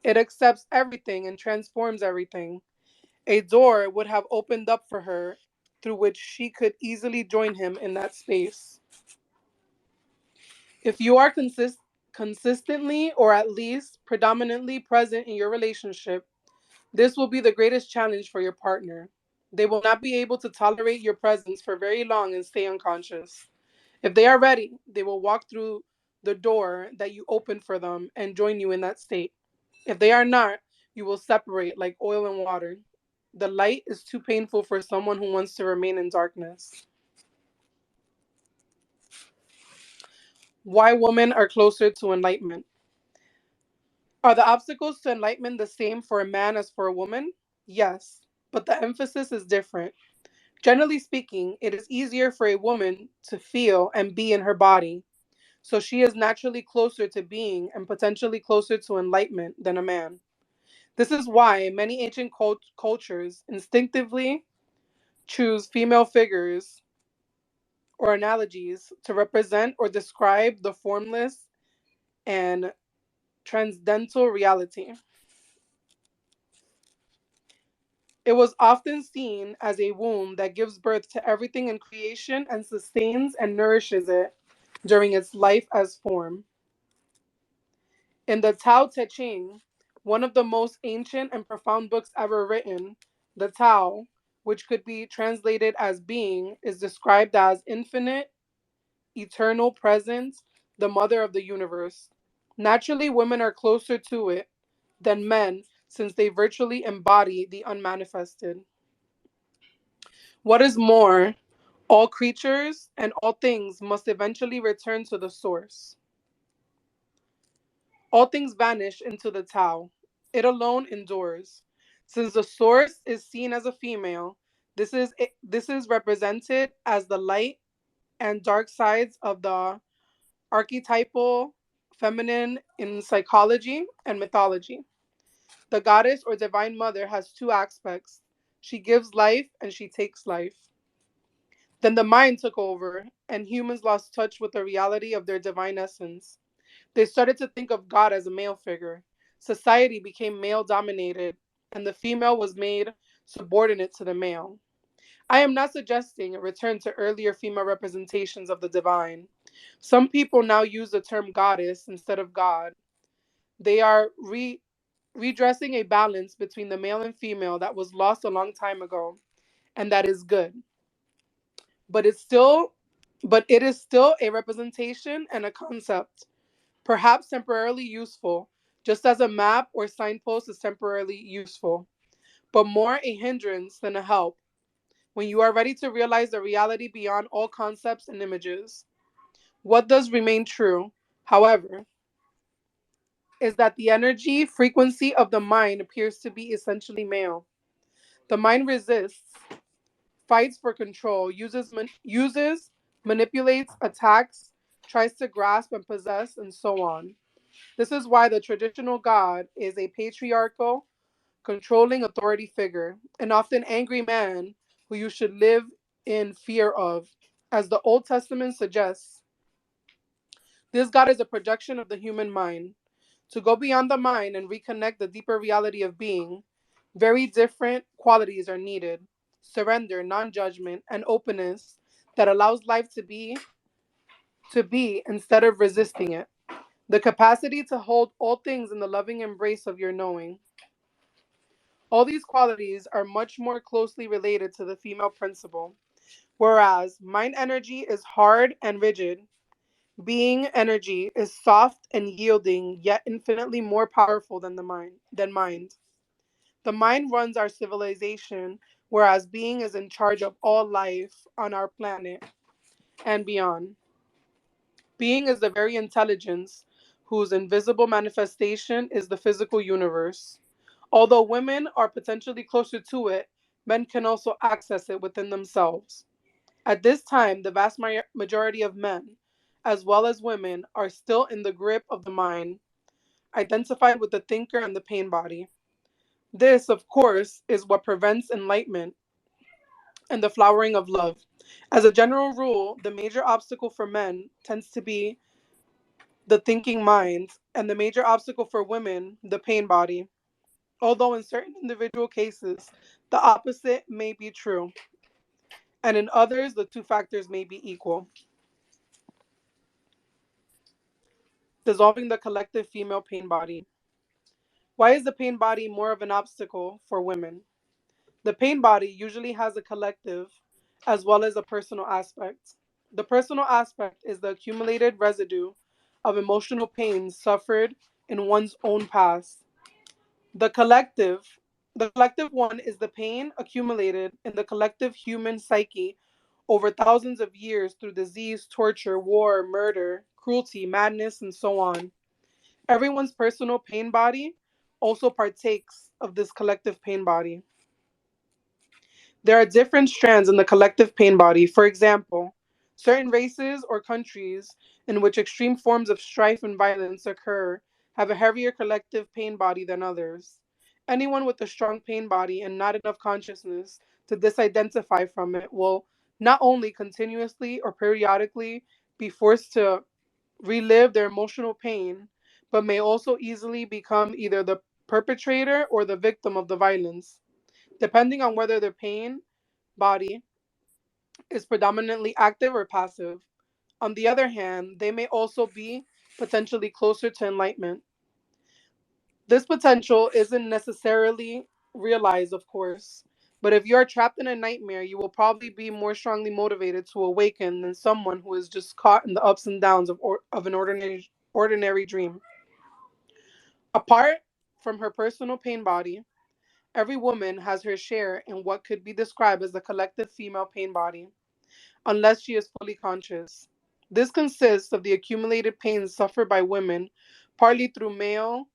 It accepts everything and transforms everything. A door would have opened up for her through which she could easily join him in that space. If you are consistently or at least predominantly present in your relationship, this will be the greatest challenge for your partner. They will not be able to tolerate your presence for very long and stay unconscious. If they are ready, they will walk through the door that you open for them and join you in that state. If they are not, you will separate like oil and water. The light is too painful for someone who wants to remain in darkness. Why women are closer to enlightenment. Are the obstacles to enlightenment the same for a man as for a woman? Yes, but the emphasis is different. Generally speaking, it is easier for a woman to feel and be in her body, so she is naturally closer to being and potentially closer to enlightenment than a man. This is why many ancient cultures instinctively choose female figures or analogies to represent or describe the formless and transcendental reality. It was often seen as a womb that gives birth to everything in creation and sustains and nourishes it during its life as form. In the Tao Te Ching, one of the most ancient and profound books ever written, the Tao, which could be translated as being, is described as infinite, eternal presence, the mother of the universe. Naturally, women are closer to it than men since they virtually embody the unmanifested. What is more, all creatures and all things must eventually return to the source. All things vanish into the Tao. It alone endures. Since the source is seen as a female, this is represented as the light and dark sides of the archetypal feminine in psychology and mythology. The goddess or divine mother has two aspects. She gives life and she takes life. Then the mind took over, and humans lost touch with the reality of their divine essence. They started to think of God as a male figure. Society became male dominated, and the female was made subordinate to the male. I am not suggesting a return to earlier female representations of the divine. Some people now use the term goddess instead of God. They are redressing a balance between the male and female that was lost a long time ago, and that is good. But it's still but it is still a representation and a concept, perhaps temporarily useful, just as a map or signpost is temporarily useful, but more a hindrance than a help when you are ready to realize the reality beyond all concepts and images. What does remain true, however, is that the energy frequency of the mind appears to be essentially male. The mind resists, fights for control, uses, manipulates, attacks, tries to grasp and possess, and so on. This is why the traditional God is a patriarchal, controlling authority figure, an often angry man who you should live in fear of. As the Old Testament suggests, this God is a projection of the human mind. To go beyond the mind and reconnect the deeper reality of being, very different qualities are needed: surrender, non judgment, and openness that allows life to be instead of resisting it. The capacity to hold all things in the loving embrace of your knowing. All these qualities are much more closely related to the female principle, whereas mind energy is hard and rigid, being energy is soft and yielding, yet infinitely more powerful than mind. The mind runs our civilization, whereas being is in charge of all life on our planet and beyond. Being is the very intelligence whose invisible manifestation is the physical universe. Although women are potentially closer to it, men can also access it within themselves. At this time, the vast majority of men, as well as women, are still in the grip of the mind, identified with the thinker and the pain body. This, of course, is what prevents enlightenment and the flowering of love. As a general rule, the major obstacle for men tends to be the thinking mind, and the major obstacle for women, the pain body. Although in certain individual cases, the opposite may be true, and in others, the two factors may be equal. Dissolving the collective female pain body. Why is the pain body more of an obstacle for women? The pain body usually has a collective as well as a personal aspect. The personal aspect is the accumulated residue of emotional pain suffered in one's own past. The collective, the collective one is the pain accumulated in the collective human psyche over thousands of years through disease, torture, war, murder, cruelty, madness, and so on. Everyone's personal pain body also partakes of this collective pain body. There are different strands in the collective pain body. For example, certain races or countries in which extreme forms of strife and violence occur have a heavier collective pain body than others. Anyone with a strong pain body and not enough consciousness to disidentify from it will not only continuously or periodically be forced to relive their emotional pain, but may also easily become either the perpetrator or the victim of the violence, depending on whether their pain body is predominantly active or passive. On the other hand, they may also be potentially closer to enlightenment. This potential isn't necessarily realized, of course, but if you are trapped in a nightmare, you will probably be more strongly motivated to awaken than someone who is just caught in the ups and downs of an ordinary dream. Apart from her personal pain body, every woman has her share in what could be described as the collective female pain body, unless she is fully conscious. This consists of the accumulated pains suffered by women, partly through male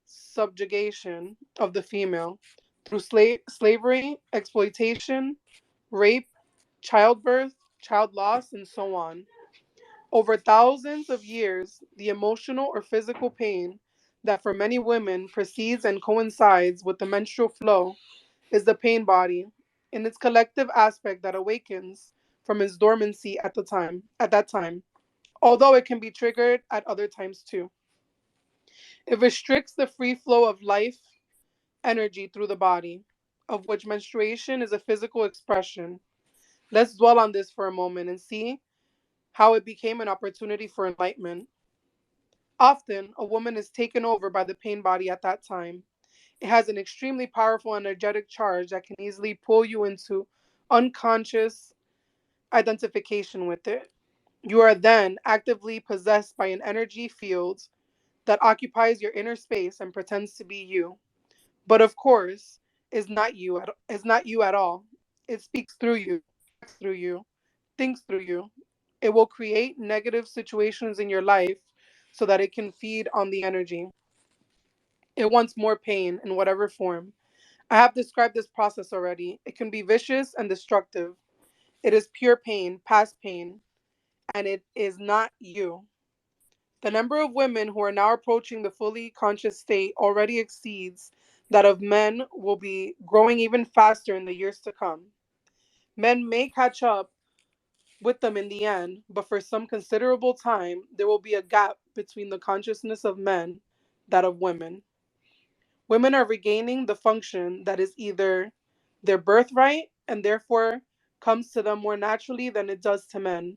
subjugation of the female, through slavery, exploitation, rape, childbirth, child loss, and so on. Over thousands of years, the emotional or physical pain that for many women precedes and coincides with the menstrual flow is the pain body in its collective aspect that awakens from its dormancy at that time, although it can be triggered at other times too. It restricts the free flow of life energy through the body, of which menstruation is a physical expression. Let's dwell on this for a moment and see how it became an opportunity for enlightenment. Often, a woman is taken over by the pain body at that time. It has an extremely powerful energetic charge that can easily pull you into unconscious identification with it. You are then actively possessed by an energy field that occupies your inner space and pretends to be you. But of course, is not you at all. It speaks through you, acts through you, thinks through you. It will create negative situations in your life so that it can feed on the energy. It wants more pain in whatever form. I have described this process already. It can be vicious and destructive. It is pure pain, past pain, and it is not you. The number of women who are now approaching the fully conscious state already exceeds that of men, will be growing even faster in the years to come. Men may catch up with them in the end, but for some considerable time, there will be a gap between the consciousness of men, that of women. Women are regaining the function that is either their birthright and therefore comes to them more naturally than it does to men.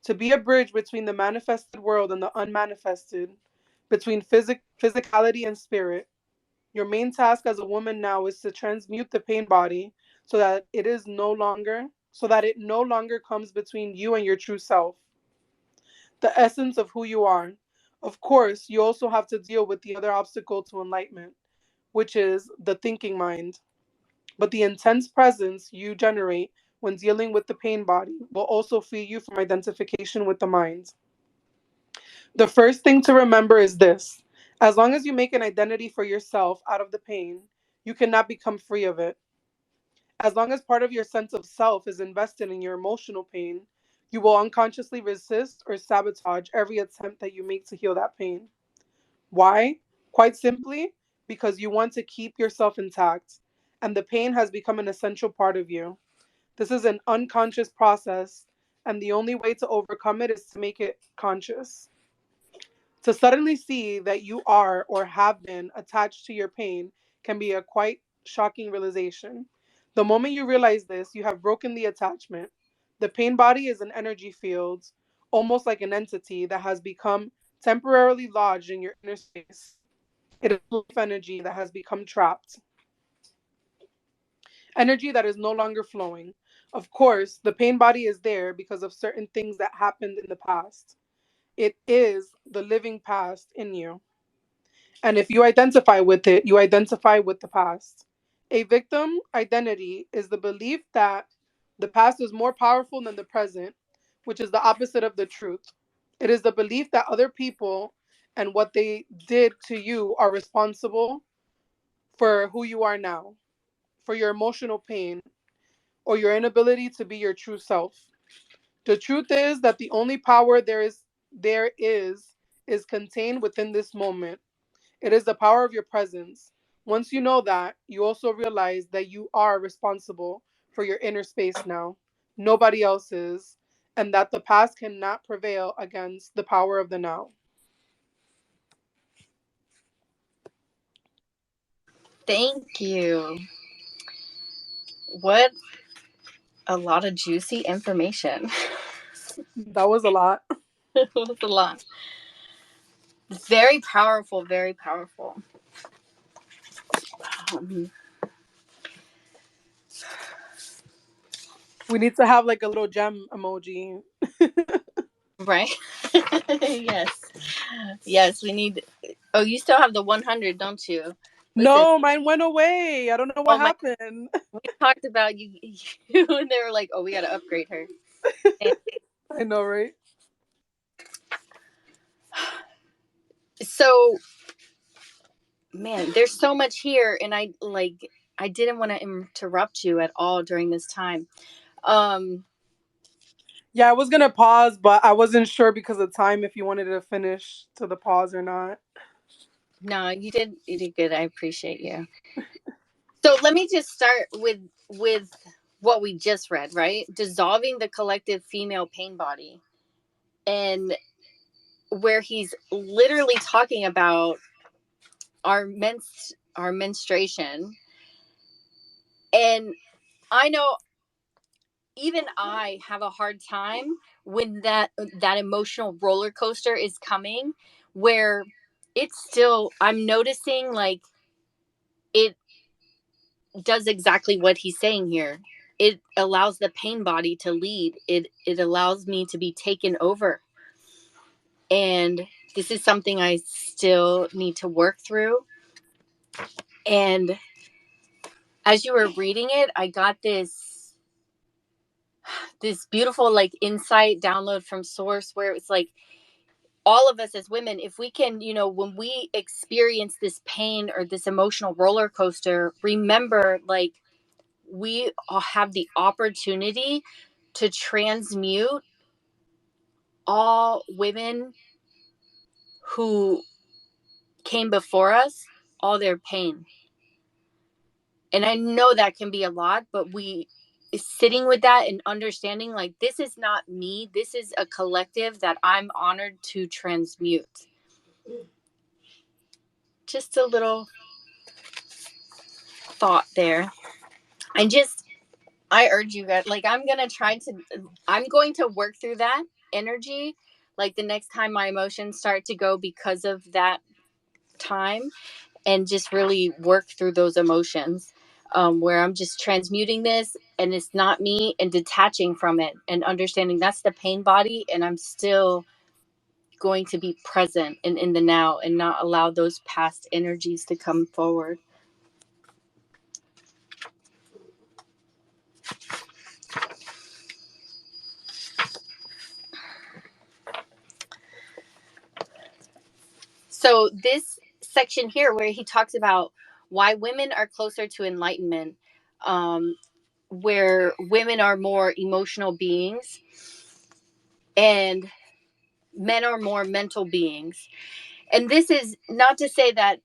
To be a bridge between the manifested world and the unmanifested, between physicality and spirit. Your main task as a woman now is to transmute the pain body so that it no longer comes between you and your true self, the essence of who you are. Of course, you also have to deal with the other obstacle to enlightenment, which is the thinking mind. But the intense presence you generate when dealing with the pain body will also free you from identification with the mind. The first thing to remember is this: as long as you make an identity for yourself out of the pain, you cannot become free of it. As long as part of your sense of self is invested in your emotional pain, you will unconsciously resist or sabotage every attempt that you make to heal that pain. Why? Quite simply, because you want to keep yourself intact, and the pain has become an essential part of you. This is an unconscious process, and the only way to overcome it is to make it conscious. To suddenly see that you are or have been attached to your pain can be a quite shocking realization. The moment you realize this, you have broken the attachment. The pain body is an energy field, almost like an entity that has become temporarily lodged in your inner space. It is life energy that has become trapped, energy that is no longer flowing. Of course, the pain body is there because of certain things that happened in the past. It is the living past in you. And if you identify with it, you identify with the past. A victim identity is the belief that the past is more powerful than the present, which is the opposite of the truth. It is the belief that other people and what they did to you are responsible for who you are now, for your emotional pain, or your inability to be your true self. The truth is that the only power there is contained within this moment. It is the power of your presence. Once you know that, you also realize that you are responsible for your inner space now. Nobody else is. And that the past cannot prevail against the power of the now. Thank you. What a lot of juicy information. That was a lot. It was a lot. Very powerful, very powerful. Um, We need to have like a little gem emoji. right? Yes. Yes, we need. Oh, you still have the 100, don't you? Listen. No, mine went away. I don't know what Oh my. happened. We talked about you, and they were like, "Oh, we got to upgrade her." And I know, right? so, man, there's so much here, and I didn't want to interrupt you at all during this time. Um, Yeah, I was gonna pause, but I wasn't sure because of time if you wanted to finish to the pause or not. No, you did good. I appreciate you. So let me just start with what we just read, right? Dissolving the collective female pain body. And where he's literally talking about our menstruation. And I know even I have a hard time when that emotional roller coaster is coming, where it's still, I'm noticing like it does exactly what he's saying here. It allows the pain body to lead. It allows me to be taken over. And this is something I still need to work through. And as you were reading it, I got this beautiful like insight download from source, where it's like all of us as women, if we can, when we experience this pain or this emotional roller coaster, remember like we all have the opportunity to transmute all women who came before us, all their pain. And I know that can be a lot, but we sitting with that and understanding like this is not me, this is a collective that I'm honored to transmute. Just a little thought there. And just I urge you guys, like I'm going to work through that energy like the next time my emotions start to go because of that time, and just really work through those emotions, where I'm just transmuting this and it's not me, and detaching from it and understanding that's the pain body, and I'm still going to be present and in the now and not allow those past energies to come forward. So this section here where he talks about why women are closer to enlightenment, where women are more emotional beings and men are more mental beings. And this is not to say that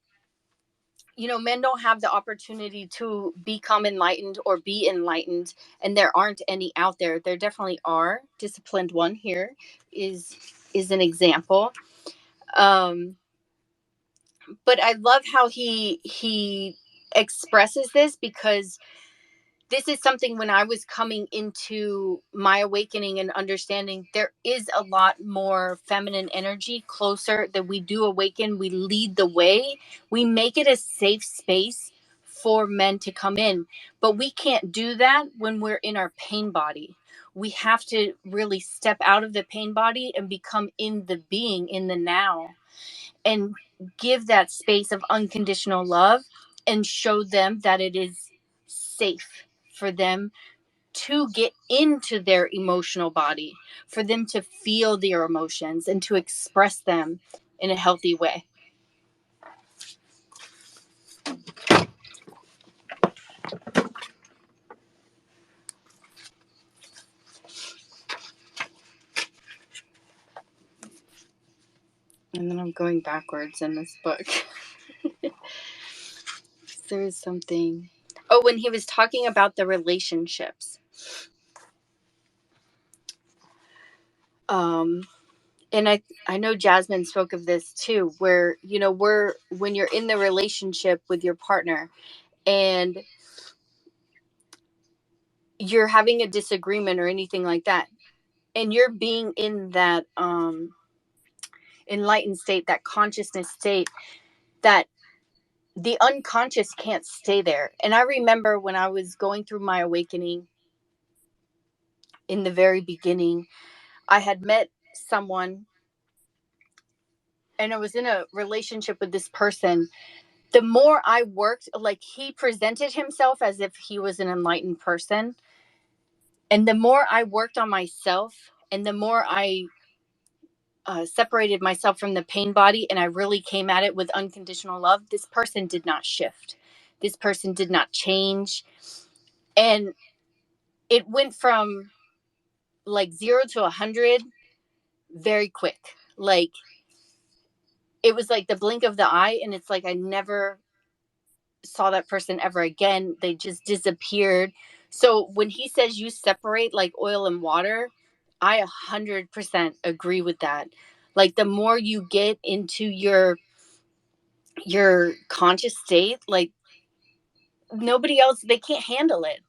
men don't have the opportunity to become enlightened or be enlightened, and there aren't any out there. There definitely are. Disciplined One here is an example. um but I love how he expresses this, because this is something when I was coming into my awakening and understanding there is a lot more feminine energy closer, that we do awaken, we lead the way, we make it a safe space for men to come in. But we can't do that when we're in our pain body. We have to really step out of the pain body and become in the being, in the now, and give that space of unconditional love and show them that it is safe for them to get into their emotional body, for them to feel their emotions and to express them in a healthy way. And then I'm going backwards in this book. There is something. Oh, when he was talking about the relationships. And I know Jasmine spoke of this too, where we're when you're in the relationship with your partner and you're having a disagreement or anything like that, and you're being in that enlightened state, that consciousness state, that the unconscious can't stay there. And I remember when I was going through my awakening in the very beginning, I had met someone and I was in a relationship with this person. The more I worked, like he presented himself as if he was an enlightened person. And the more I worked on myself and the more I separated myself from the pain body and I really came at it with unconditional love, this person did not shift. This person did not change. And it went from like 0 to 100 very quick. Like, it was like the blink of the eye, and it's like I never saw that person ever again. They just disappeared. So when he says you separate like oil and water, I 100% agree with that. Like, the more you get into your conscious state, like, nobody else, they can't handle it.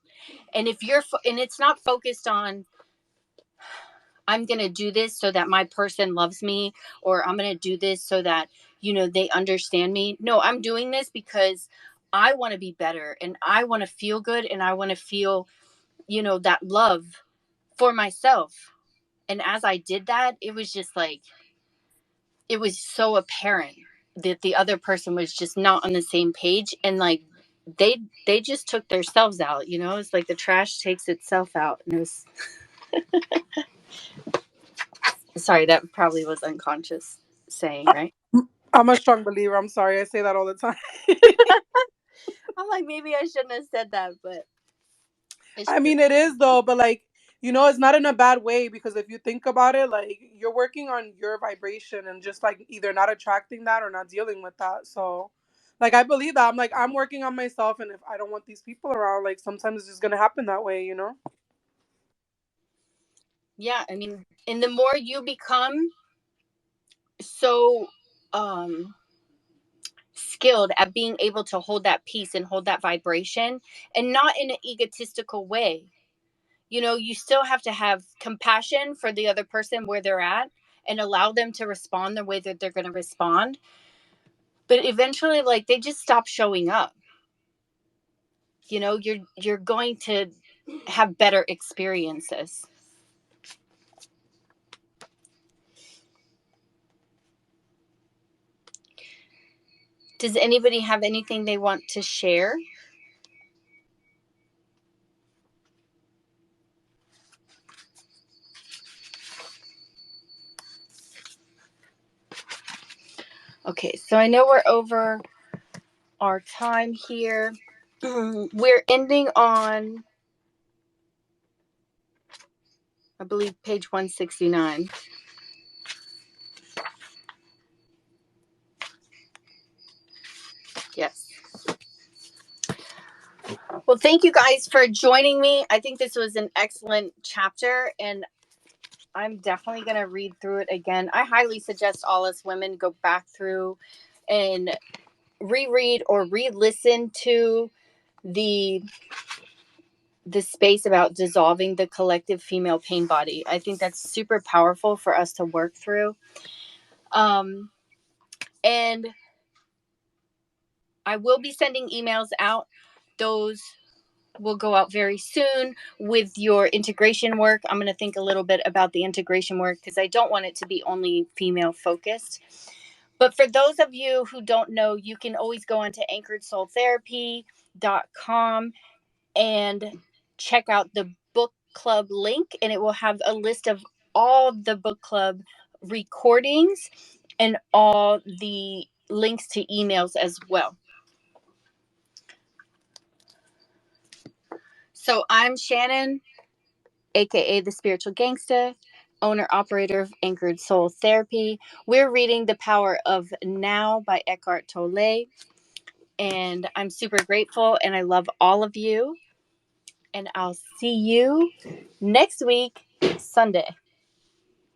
And if you're and it's not focused on, I'm going to do this so that my person loves me, or I'm going to do this so that, they understand me. No, I'm doing this because I want to be better, and I want to feel good, and I want to feel, that love for myself. And as I did that, it was just like, it was so apparent that the other person was just not on the same page. And like, they just took themselves out, it's like the trash takes itself out. And it was, sorry, that probably was unconscious saying, right? I'm a strong believer. I'm sorry. I say that all the time. I'm like, maybe I shouldn't have said that, but it's I true. mean, it is though, but like, it's not in a bad way, because if you think about it, like, you're working on your vibration and just like either not attracting that or not dealing with that. So, like, I believe that. I'm like, I'm working on myself, and if I don't want these people around, like, sometimes it's just gonna happen that way. Yeah, I mean, and the more you become so skilled at being able to hold that peace and hold that vibration, and not in an egotistical way. You still have to have compassion for the other person where they're at, and allow them to respond the way that they're going to respond. But eventually, like, they just stop showing up. You're going to have better experiences. Does anybody have anything they want to share? Okay, so I know we're over our time here. We're ending on, I believe, page 169. Yes. Well, thank you guys for joining me. I think this was an excellent chapter, and I'm definitely going to read through it again. I highly suggest all us women go back through and reread or re-listen to the space about dissolving the collective female pain body. I think that's super powerful for us to work through. And I will be sending emails out. Those will go out very soon with your integration work. I'm going to think a little bit about the integration work, because I don't want it to be only female focused. But for those of you who don't know, you can always go onto anchoredsoultherapy.com and check out the book club link, and it will have a list of all the book club recordings and all the links to emails as well. So I'm Shannon, aka the Spiritual Gangsta, owner operator of Anchored Soul Therapy. We're reading The Power of Now by Eckhart Tolle, and I'm super grateful, and I love all of you, and I'll see you next week, Sunday.